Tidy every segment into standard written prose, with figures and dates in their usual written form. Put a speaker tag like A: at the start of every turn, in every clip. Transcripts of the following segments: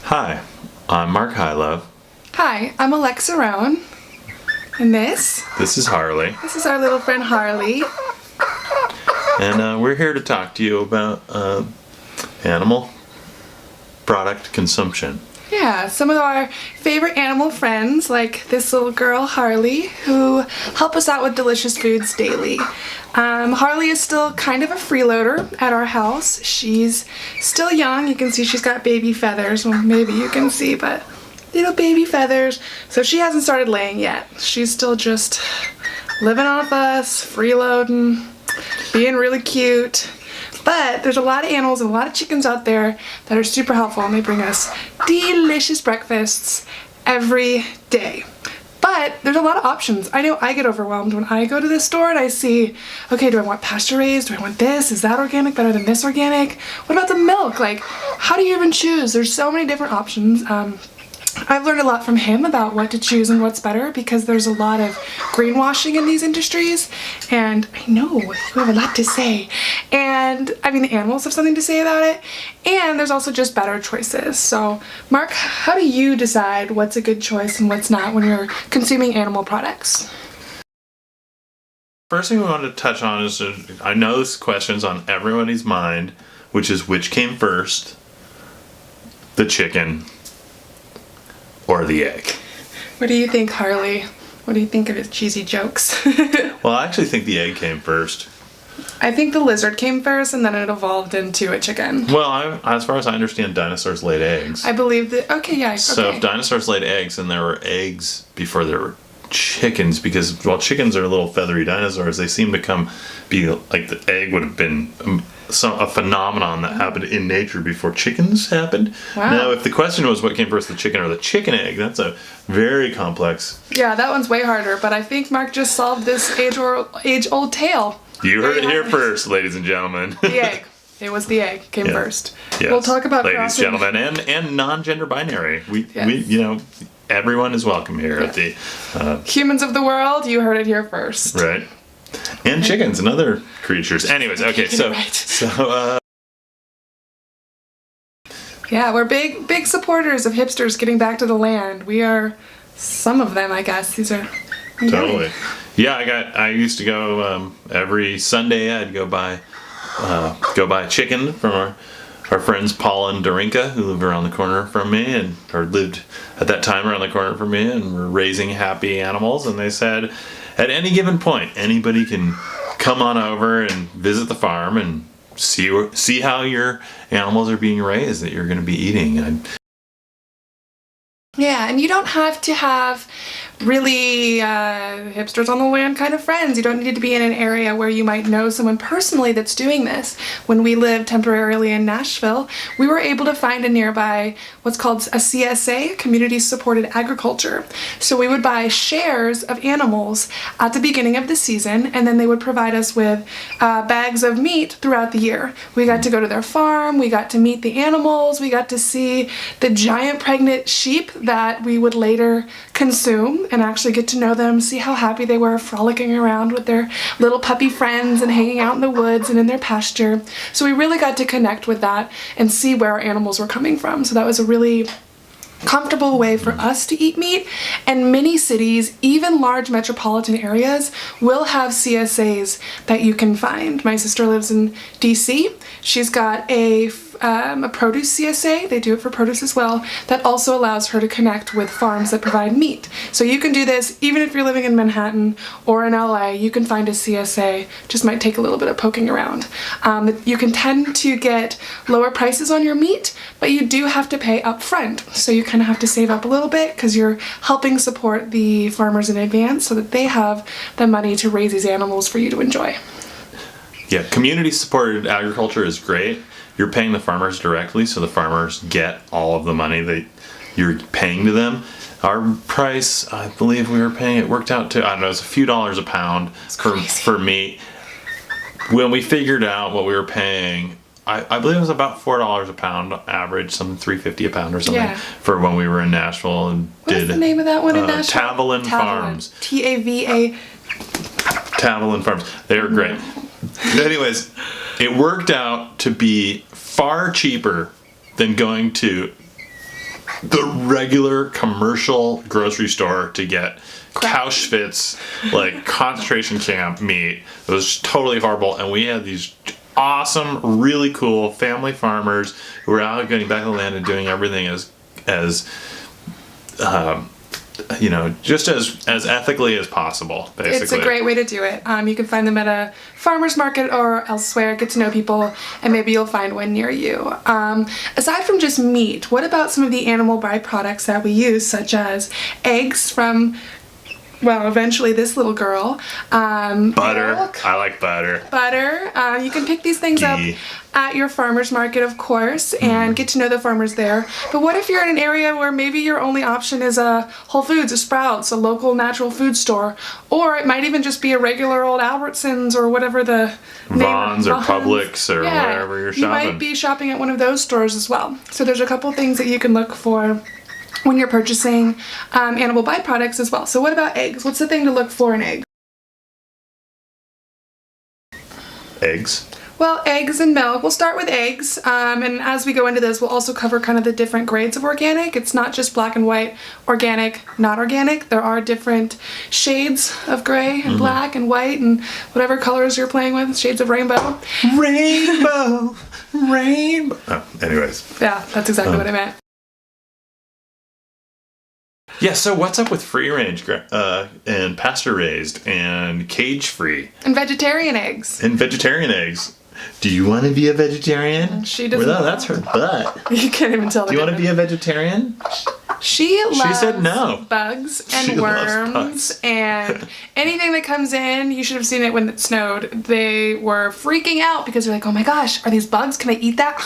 A: Hi, I'm Mark Hylove.
B: Hi, I'm Alexa Rowan. And
A: This is Harley.
B: this is our little friend Harley.
A: And we're here to talk to you about animal product consumption.
B: Yeah, some of our favorite animal friends, like this little girl Harley, who help us out with delicious foods daily. Harley is still kind of a freeloader at our house. She's still young. You can see she's got baby feathers. Well, maybe you can see, but little baby feathers. So she hasn't started laying yet. She's still just living off us, freeloading, being really cute. But there's a lot of animals and a lot of chickens out there that are super helpful, and they bring us delicious breakfasts every day. But there's a lot of options. I know I get overwhelmed when I go to the store and I see, okay, do I want pasture raised? Do I want this? Is that organic better than this organic? What about the milk? Like, how do you even choose? There's so many different options. I've learned a lot from him about what to choose and what's better, because there's a lot of greenwashing in these industries, and I know you have a lot to say. And I mean, the animals have something to say about it, and there's also just better choices. So Mark, how do you decide what's a good choice and what's not when you're consuming animal products?
A: First thing we wanted to touch on is, I know this question's on everybody's mind, which is which came first, the chicken or the egg?
B: What do you think, Harley? What do you think of his cheesy jokes?
A: Well, I actually think the egg came first.
B: I think the lizard came first and then it evolved into a chicken.
A: Well, as far as I understand, dinosaurs laid eggs.
B: I believe that, okay, yeah.
A: So
B: okay.
A: if dinosaurs laid eggs, and there were eggs before there were chickens, because while chickens are little feathery dinosaurs, they seem to be like the egg would have been a phenomenon that happened in nature before chickens happened.
B: Wow.
A: Now, if the question was what came first, the chicken or the chicken egg, that's a very complex.
B: Yeah, that one's way harder, but I think Mark just solved this age-old tale.
A: You heard it here first, ladies and gentlemen.
B: The egg. It was the egg came first.
A: Yes.
B: We'll talk about
A: ladies,
B: crossing.
A: gentlemen, and non-gender binary. We everyone is welcome here at the
B: humans of the world. You heard it here first.
A: Right. And chickens and other creatures. Anyways, okay,
B: yeah, we're big supporters of hipsters getting back to the land. We are some of them, I guess. These are
A: totally. Yeah, I used to go every Sunday. I'd go buy chicken from our friends Paul and Dorinka, who live around the corner from me, or lived at that time around the corner from me, and were raising happy animals. And they said, at any given point, anybody can come on over and visit the farm and see how your animals are being raised that you're going to be eating.
B: Yeah, and you don't have to have really hipsters on the land kind of friends. You don't need to be in an area where you might know someone personally that's doing this. When we lived temporarily in Nashville, we were able to find a nearby what's called a CSA, Community Supported Agriculture. So we would buy shares of animals at the beginning of the season, and then they would provide us with bags of meat throughout the year. We got to go to their farm, we got to meet the animals, we got to see the giant pregnant sheep that we would later consume and actually get to know them, see how happy they were frolicking around with their little puppy friends and hanging out in the woods and in their pasture. So we really got to connect with that and see where our animals were coming from. So that was a really comfortable way for us to eat meat, and many cities, even large metropolitan areas, will have CSAs that you can find. My sister lives in DC. She's got a produce CSA, they do it for produce as well, that also allows her to connect with farms that provide meat. So you can do this even if you're living in Manhattan or in LA, you can find a CSA, just might take a little bit of poking around. You can tend to get lower prices on your meat, but you do have to pay up front. So you kind of have to save up a little bit because you're helping support the farmers in advance so that they have the money to raise these animals for you to enjoy.
A: Yeah, community supported agriculture is great. You're paying the farmers directly, so the farmers get all of the money that you're paying to them. Our price, I believe we were paying, it worked out to, I don't know, it's a few dollars a pound for meat. When we figured out what we were paying, I believe it was about $4 a pound average, something $3.50 a pound or something, for when we were in Nashville and
B: What's the name of that one in Nashville?
A: Tavelin Farms.
B: T-A-V-A.
A: Tavelin Farms. They were great. Anyways, it worked out to be far cheaper than going to the regular commercial grocery store to get Auschwitz, like concentration camp meat. It was totally horrible, and we had these awesome, really cool family farmers who were out getting back to the land and doing everything as just as ethically as possible, basically.
B: It's a great way to do it. You can find them at a farmer's market or elsewhere, get to know people, and maybe you'll find one near you. Aside from just meat, what about some of the animal byproducts that we use, such as eggs from, well, eventually this little girl.
A: Butter.
B: Milk,
A: I like butter.
B: butter. You can pick these things up
A: Ghee.
B: at your farmer's market, of course, and get to know the farmers there. But what if you're in an area where maybe your only option is a Whole Foods, a Sprouts, a local natural food store, or it might even just be a regular old Albertsons or whatever the
A: Vons or
B: Vons.
A: Publix or wherever you're shopping.
B: You might be shopping at one of those stores as well. So there's a couple things that you can look for when you're purchasing animal byproducts as well. So what about eggs? What's the thing to look for in eggs?
A: Eggs.
B: Well, eggs and milk. We'll start with eggs, and as we go into this, we'll also cover kind of the different grades of organic. It's not just black and white, organic, not organic. There are different shades of gray and black and white and whatever colors you're playing with, shades of rainbow.
A: Rainbow. Oh, anyways.
B: Yeah, that's exactly what I meant.
A: Yeah, so what's up with free range and pasture raised and cage free
B: And vegetarian eggs.
A: and vegetarian eggs? Do you want to be a vegetarian?
B: She doesn't.
A: Well, that's her butt.
B: You can't even tell.
A: Do you want to be a vegetarian?
B: She loves
A: said no.
B: bugs and
A: She loves
B: worms
A: bugs.
B: and anything that comes in. You should have seen it when it snowed. They were freaking out because they're like, oh my gosh, are these bugs? Can I eat that?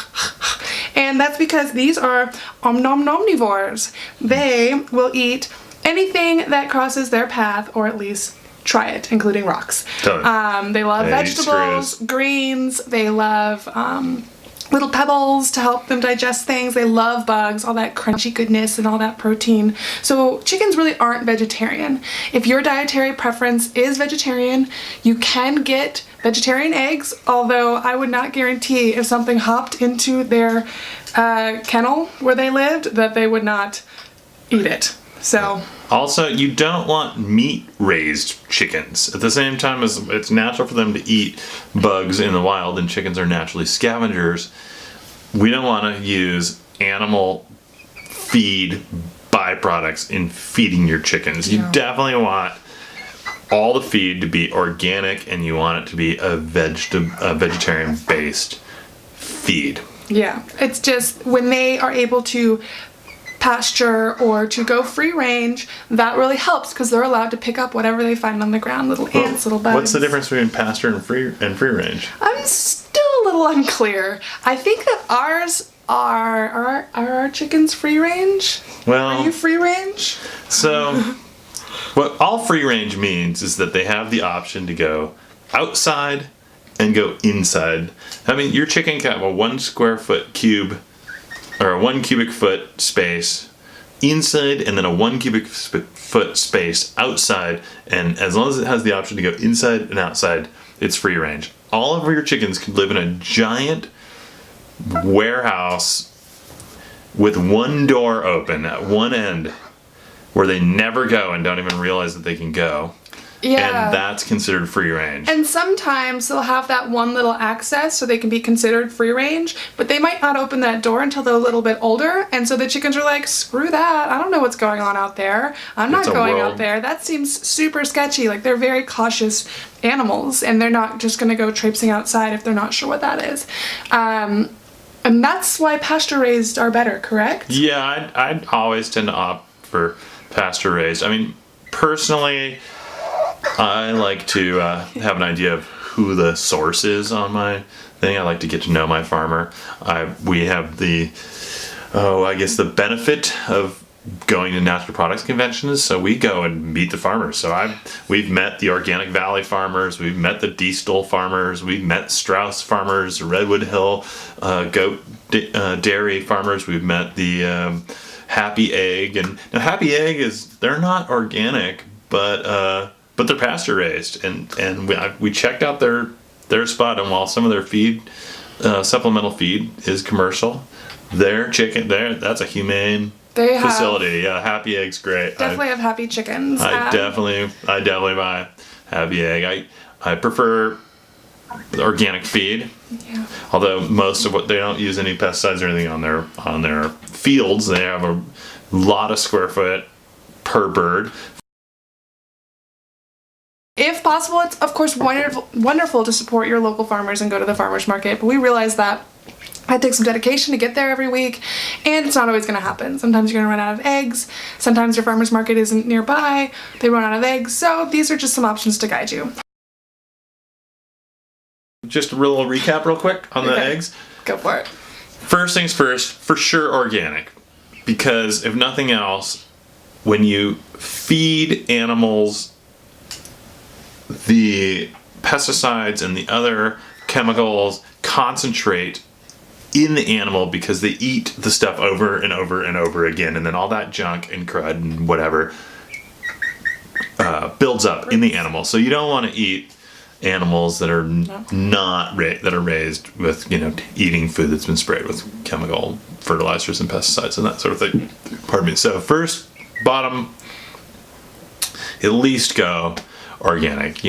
B: And that's because these are omnivores. They will eat anything that crosses their path, or at least try it, including rocks.
A: Totally.
B: They love
A: They eat
B: vegetables,
A: screws.
B: greens. They love little pebbles to help them digest things. They love bugs, all that crunchy goodness and all that protein. So chickens really aren't vegetarian. If your dietary preference is vegetarian, you can get vegetarian eggs, although I would not guarantee if something hopped into their kennel where they lived that they would not eat it. So
A: Also, you don't want meat-raised chickens. At the same time as it's natural for them to eat bugs in the wild, and chickens are naturally scavengers, we don't want to use animal feed byproducts in feeding your chickens. You definitely want all the feed to be organic, and you want it to be a vegetarian-based feed.
B: yeah, it's just when they are able to pasture or to go free range, that really helps because they're allowed to pick up whatever they find on the ground, little ants, little bugs.
A: What's the difference between pasture and free range?
B: I'm still a little unclear. I think that ours are our chickens free range?
A: Well,
B: Are you free range?
A: so what all free range means is that they have the option to go outside and go inside. I mean, your chicken can have a 1 square foot cube or a 1 cubic foot space inside, and then a 1 cubic foot space outside. And as long as it has the option to go inside and outside, it's free range. All of your chickens can live in a giant warehouse with one door open at one end where they never go and don't even realize that they can go.
B: Yeah.
A: And that's considered free range.
B: And sometimes they'll have that one little access so they can be considered free range, but they might not open that door until they're a little bit older. And so the chickens are like, screw that. I don't know what's going on out there. I'm not
A: It's a
B: going
A: world.
B: out there. That seems super sketchy. Like, they're very cautious animals and they're not just going to go traipsing outside if they're not sure what that is. And that's why pasture raised are better, correct?
A: Yeah, I'd always tend to opt for pasture raised. I mean, personally, I like to have an idea of who the source is on my thing. I like to get to know my farmer. We have the benefit of going to natural products conventions, so we go and meet the farmers. So we've met the Organic Valley farmers, we've met the Diestel farmers, we've met Strauss farmers, Redwood Hill goat dairy farmers, we've met the Happy Egg. And now Happy Egg they're not organic, but they're pasture raised, and we checked out their spot, and while some of their feed, supplemental feed, is commercial, their chicken that's a humane facility. Yeah, Happy Egg's great.
B: Definitely have happy chickens.
A: I definitely buy Happy Egg. I prefer organic feed.
B: Yeah.
A: Although most of what they don't use any pesticides or anything on their fields. They have a lot of square foot per bird.
B: If possible, it's of course wonderful to support your local farmers and go to the farmers market, but we realize that it takes some dedication to get there every week, and it's not always going to happen. Sometimes you're going to run out of eggs, sometimes your farmers market isn't nearby, they run out of eggs, so these are just some options to guide you.
A: Just a little recap real quick on the eggs.
B: Go for it.
A: First things first, for sure organic. Because if nothing else, when you feed animals the pesticides and the other chemicals concentrate in the animal because they eat the stuff over and over and over again, and then all that junk and crud and whatever builds up in the animal. So you don't want to eat animals that are that are raised with, eating food that's been sprayed with chemical fertilizers and pesticides and that sort of thing. Pardon me. So first, bottom, at least go organic.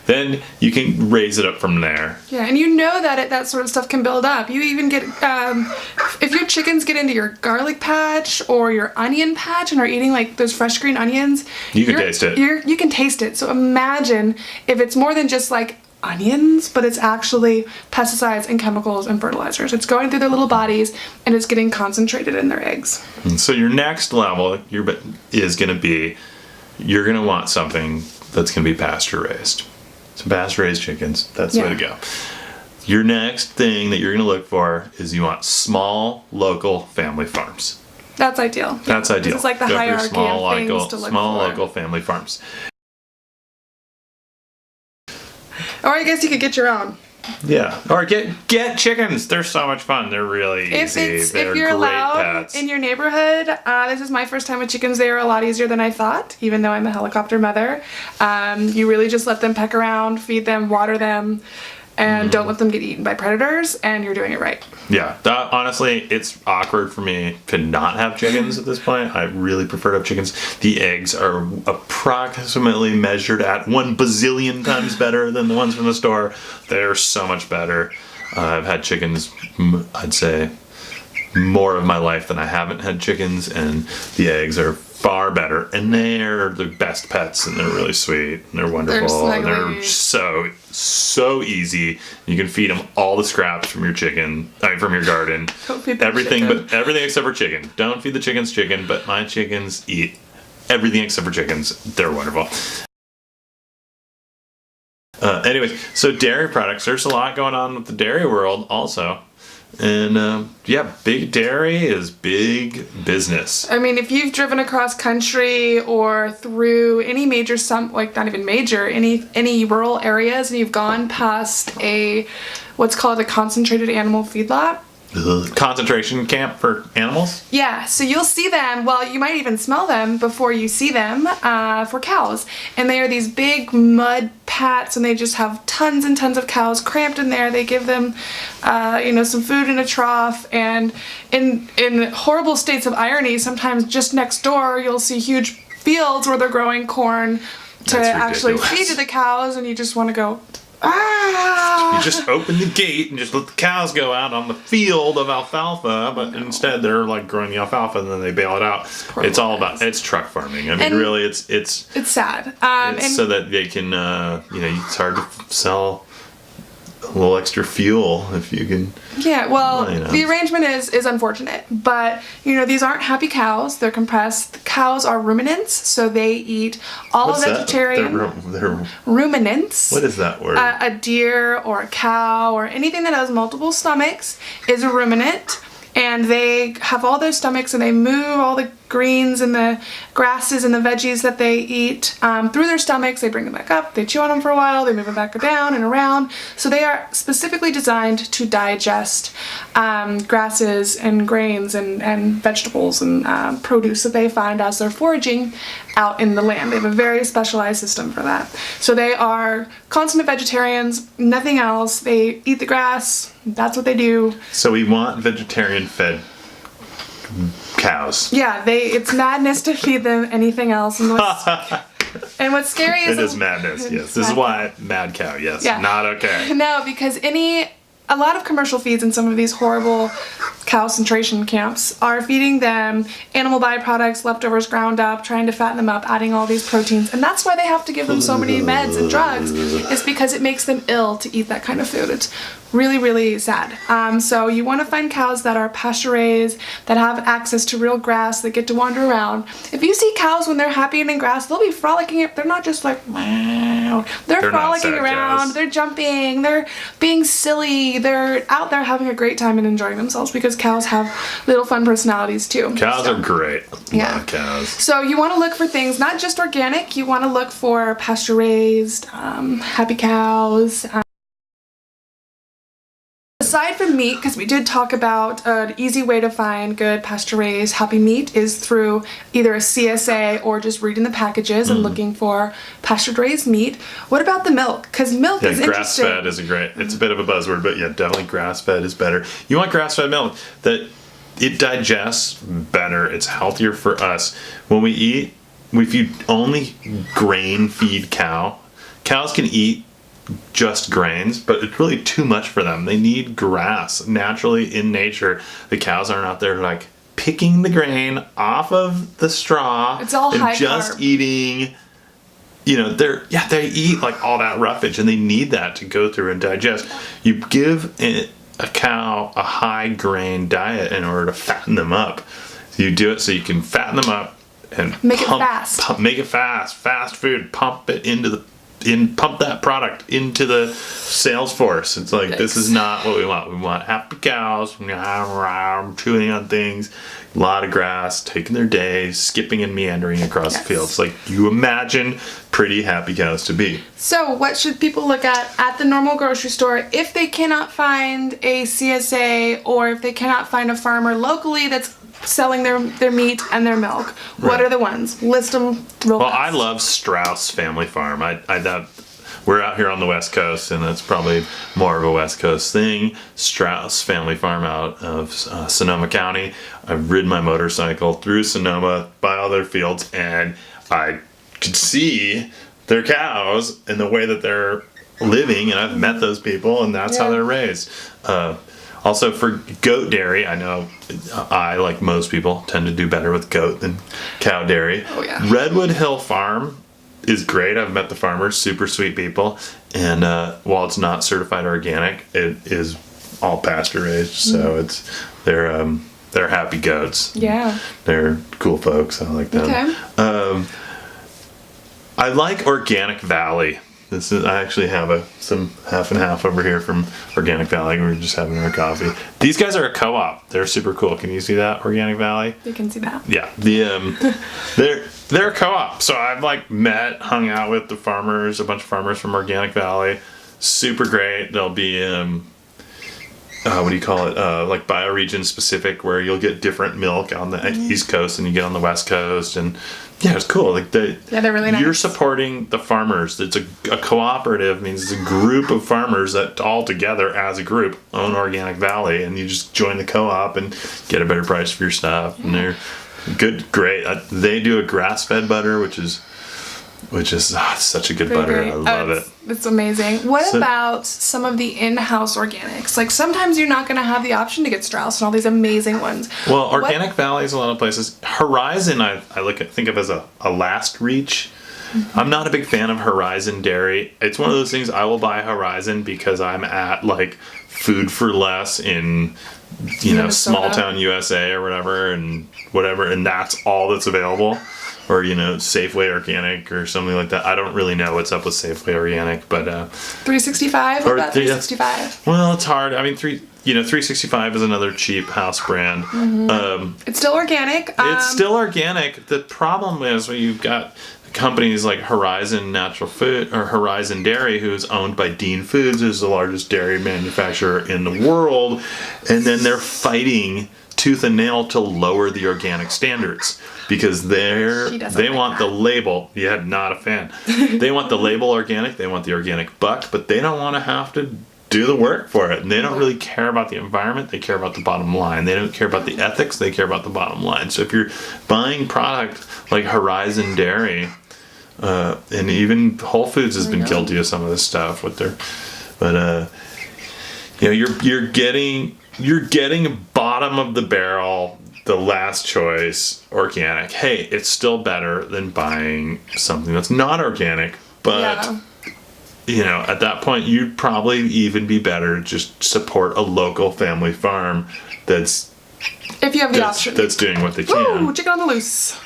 A: Then you can raise it up from there.
B: Yeah, and that sort of stuff can build up. You even get if your chickens get into your garlic patch or your onion patch and are eating like those fresh green onions,
A: you can taste it.
B: You can taste it. So imagine if it's more than just like onions, but it's actually pesticides and chemicals and fertilizers. It's going through their little bodies and it's getting concentrated in their eggs.
A: And so your next level is going to be, you're going to want something that's going to be pasture raised. So pasture raised chickens, that's the way to go. Your next thing that you're going to look for is you want small local family farms.
B: That's ideal.
A: That's ideal.
B: This is like the hierarchy of things to look
A: small
B: for.
A: local family farms.
B: Or I guess you could get your own.
A: Yeah, or get chickens. They're so much fun. They're really easy. They're
B: if you're
A: great
B: allowed
A: pets.
B: in your neighborhood, this is my first time with chickens. They are a lot easier than I thought, even though I'm a helicopter mother. You really just let them peck around, feed them, water them, and don't let them get eaten by predators, and you're doing it right.
A: Yeah, honestly, it's awkward for me to not have chickens at this point. I really prefer to have chickens. The eggs are approximately measured at 1 bazillion times better than the ones from the store. They're so much better. I've had chickens, I'd say, more of my life than I haven't had chickens, and the eggs are far better, and they're the best pets, and they're really sweet, and they're wonderful, and they're so easy. You can feed them all the scraps from your from your garden.
B: Don't feed them
A: everything
B: chicken.
A: But everything except for chicken. Don't feed the chickens chicken, but my chickens eat everything except for chickens. They're wonderful. Anyways, so dairy products. There's a lot going on with the dairy world also. And big dairy is big business.
B: I mean, if you've driven across country or through any major, not even major, any rural areas, and you've gone past what's called a concentrated animal feedlot.
A: Concentration camp for animals?
B: Yeah, so you'll see them, you might even smell them before you see them for cows. And they are these big mud pats, and they just have tons and tons of cows cramped in there. They give them, some food in a trough, and in horrible states of irony, sometimes just next door you'll see huge fields where they're growing corn to actually feed to the cows, and you just want to go, ah!
A: You just open the gate and just let the cows go out on the field of alfalfa, but instead they're like growing the alfalfa and then they bail it out. It's truck farming. I mean, really, it's
B: sad.
A: It's so that they can, it's hard to sell a little extra fuel if you can.
B: Yeah, the arrangement is unfortunate, but these aren't happy cows. They're compressed. Cows are ruminants, so they eat all vegetarian.
A: They're
B: ruminants.
A: What is that word?
B: A deer or a cow or anything that has multiple stomachs is a ruminant, and they have all those stomachs, and they move all the greens and the grasses and the veggies that they eat through their stomachs. They bring them back up, they chew on them for a while, they move them back down and around. So they are specifically designed to digest grasses and grains and vegetables and produce that they find as they're foraging out in the land. They have a very specialized system for that. So they are consummate vegetarians, nothing else. They eat the grass, that's what they do.
A: So we want vegetarian fed cows.
B: Yeah, it's madness to feed them anything else. And what's scary is
A: It is madness, yes. This is why mad cow, yes.
B: Yeah.
A: Not okay.
B: No, because a lot of commercial feeds in some of these horrible concentration camps are feeding them animal byproducts, leftovers ground up, trying to fatten them up, adding all these proteins. And that's why they have to give them so many meds and drugs, is because it makes them ill to eat that kind of food. It's really, really sad. So you want to find cows that are pasture raised, that have access to real grass, that get to wander around. If you see cows when they're happy eating grass, they'll be frolicking. They're not just like, wow. They're frolicking around,
A: cows.
B: they're jumping, they're being silly, they're out there having a great time and enjoying themselves, because cows have little fun personalities too.
A: Cows are great.
B: Yeah.
A: Love cows.
B: So you want to look for things, not just organic, you want to look for pasture raised, happy cows. Aside from meat, because we did talk about an easy way to find good pasture-raised happy meat is through either a CSA or just reading the packages and looking for pasture-raised meat. What about the milk? Because milk is interesting.
A: Grass-fed is it's a bit of a buzzword, but yeah, definitely grass-fed is better. You want grass-fed milk that it digests better. It's healthier for us. When we eat, if you only grain feed cows can eat just grains, but it's really too much for them. They need grass naturally in nature. The cows aren't out there like picking the grain off of the straw.
B: It's all
A: and
B: high
A: just
B: carb.
A: Eating. They eat like all that roughage, and they need that to go through and digest. You give a cow a high grain diet in order to fatten them up. You do it so you can fatten them up and
B: make it fast.
A: Make it fast food. Pump that product into the sales force. It's like, this is not what we want. We want happy cows, chewing on things, a lot of grass, taking their days, skipping and meandering across the fields. Like you imagine pretty happy cows to be.
B: So what should people look at the normal grocery store if they cannot find a CSA or if they cannot find a farmer locally that's selling their meat and their milk? What are the ones? List them real fast.
A: I love Strauss Family Farm. We're out here on the West Coast, and that's probably more of a West Coast thing. Strauss Family Farm out of Sonoma County. I've ridden my motorcycle through Sonoma by all their fields, and I could see their cows and the way that they're living, and I've met those people, and that's how they're raised. Also, for goat dairy, I know I, like most people, tend to do better with goat than cow dairy.
B: Oh, yeah.
A: Redwood Hill Farm is great. I've met the farmers, super sweet people. And while it's not certified organic, it is all pasture raised. So they're happy goats.
B: Yeah.
A: They're cool folks. I like them.
B: Okay.
A: I like Organic Valley. I actually have some half and half over here from Organic Valley. We were just having our coffee. These guys are a co-op. They're super cool. Can you see that, Organic Valley?
B: You can see that.
A: Yeah. They're a co-op. So I've hung out with the farmers, a bunch of farmers from Organic Valley. Super great. They'll be what do you call it? Like bioregion specific, where you'll get different milk on the East Coast and you get on the West Coast, and yeah, it's cool. They're really nice. You're supporting the farmers. It's a cooperative, means it's a group of farmers that all together as a group own Organic Valley, and you just join the co-op and get a better price for your stuff. And they're great. They do a grass-fed butter, which is such a good butter. I love it.
B: It's amazing. What about some of the in-house organics? Like sometimes you're not going to have the option to get Strauss and all these amazing ones.
A: Well, Organic Valley is a lot of places. Horizon, I think of as a last reach. Mm-hmm. I'm not a big fan of Horizon dairy. It's one of those things, I will buy Horizon because I'm at Food for Less in small town USA or whatever, and that's all that's available. Or Safeway Organic or something like that. I don't really know what's up with Safeway Organic, but
B: 365. What about 365?
A: Well, it's hard. I mean, 365 is another cheap house brand.
B: Mm-hmm. It's still organic.
A: It's still organic. The problem is when you've got companies like Horizon Natural Food or Horizon Dairy, who's owned by Dean Foods, who's the largest dairy manufacturer in the world, and then they're fighting tooth and nail to lower the organic standards because they want the label. Yeah, not a fan. They want the label organic. They want the organic buck, but they don't want to have to do the work for it. And they don't really care about the environment. They care about the bottom line. They don't care about the ethics. They care about the bottom line. So if you're buying product like Horizon Dairy, and even Whole Foods has been guilty of some of this stuff with their, but you're getting bottom of the barrel, the last choice, organic. Hey, it's still better than buying something that's not organic, but at that point, you'd probably even be better to just support a local family farm that's,
B: if you have the option,
A: that's doing what they can.
B: Ooh, chicken on the loose.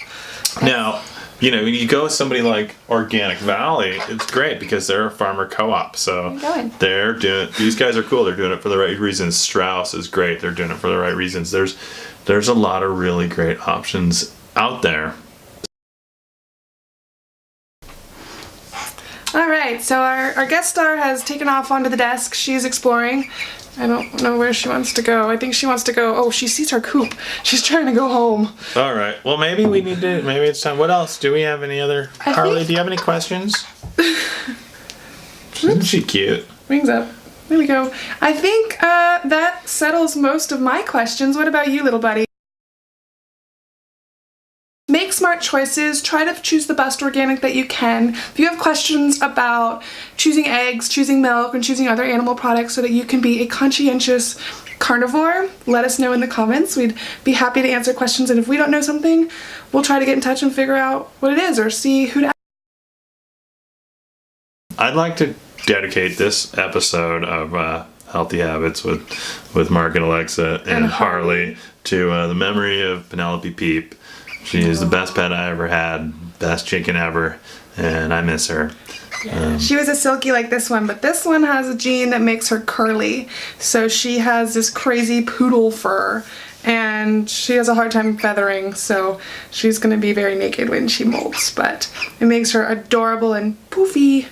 A: Now, when you go with somebody like Organic Valley, it's great because they're a farmer co-op. So these guys are cool. They're doing it for the right reasons. Strauss is great. They're doing it for the right reasons. There's a lot of really great options out there.
B: All right, so our guest star has taken off onto the desk. She's exploring. I don't know where she wants to go. I think she wants to go. Oh, she sees her coop. She's trying to go home.
A: All right. Well, maybe it's time. What else? Do we have any other? Harley, do you have any questions? Isn't she cute?
B: Wings up. There we go. I think that settles most of my questions. What about you, little buddy? Make smart choices. Try to choose the best organic that you can. If you have questions about choosing eggs, choosing milk, and choosing other animal products so that you can be a conscientious carnivore, let us know in the comments. We'd be happy to answer questions, and if we don't know something, we'll try to get in touch and figure out what it is or see who to ask.
A: I'd like to dedicate this episode of Healthy Habits with Mark and Alexa and Harley to the memory of Penelope Peep. She is the best pet I ever had, best chicken ever, and I miss her.
B: She was a silkie like this one, but this one has a gene that makes her curly. So she has this crazy poodle fur, and she has a hard time feathering, so she's going to be very naked when she molts. But it makes her adorable and poofy.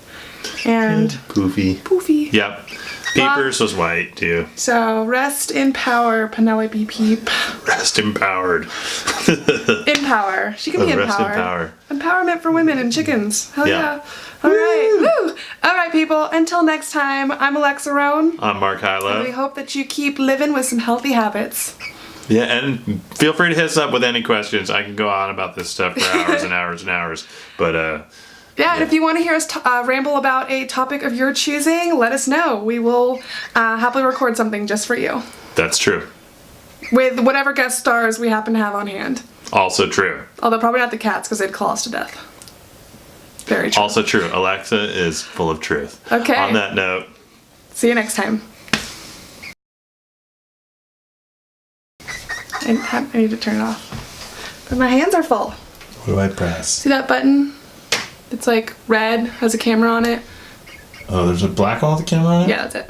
B: And poofy.
A: Yep. Peepers was white, too.
B: So, rest in power, Penelope Peep.
A: Rest empowered.
B: In power. She can be empowered.
A: Rest in power.
B: Empowerment for women and chickens. Hell yeah. All right. Woo! All right, people. Until next time, I'm Alexa Roan.
A: I'm Mark Hilo.
B: And we hope that you keep living with some healthy habits.
A: Yeah, and feel free to hit us up with any questions. I can go on about this stuff for hours and hours and hours. But,
B: yeah, and if you want to hear us ramble about a topic of your choosing, let us know. We will happily record something just for you.
A: That's true.
B: With whatever guest stars we happen to have on hand.
A: Also true.
B: Although probably not the cats because they'd claw us to death. Very true.
A: Also true. Alexa is full of truth.
B: Okay.
A: On that note.
B: See you next time. I need to turn it off. But my hands are full.
A: What do I press?
B: See that button? It's like red, has a camera on it.
A: Oh, there's a black one with a camera on it?
B: Yeah, that's it.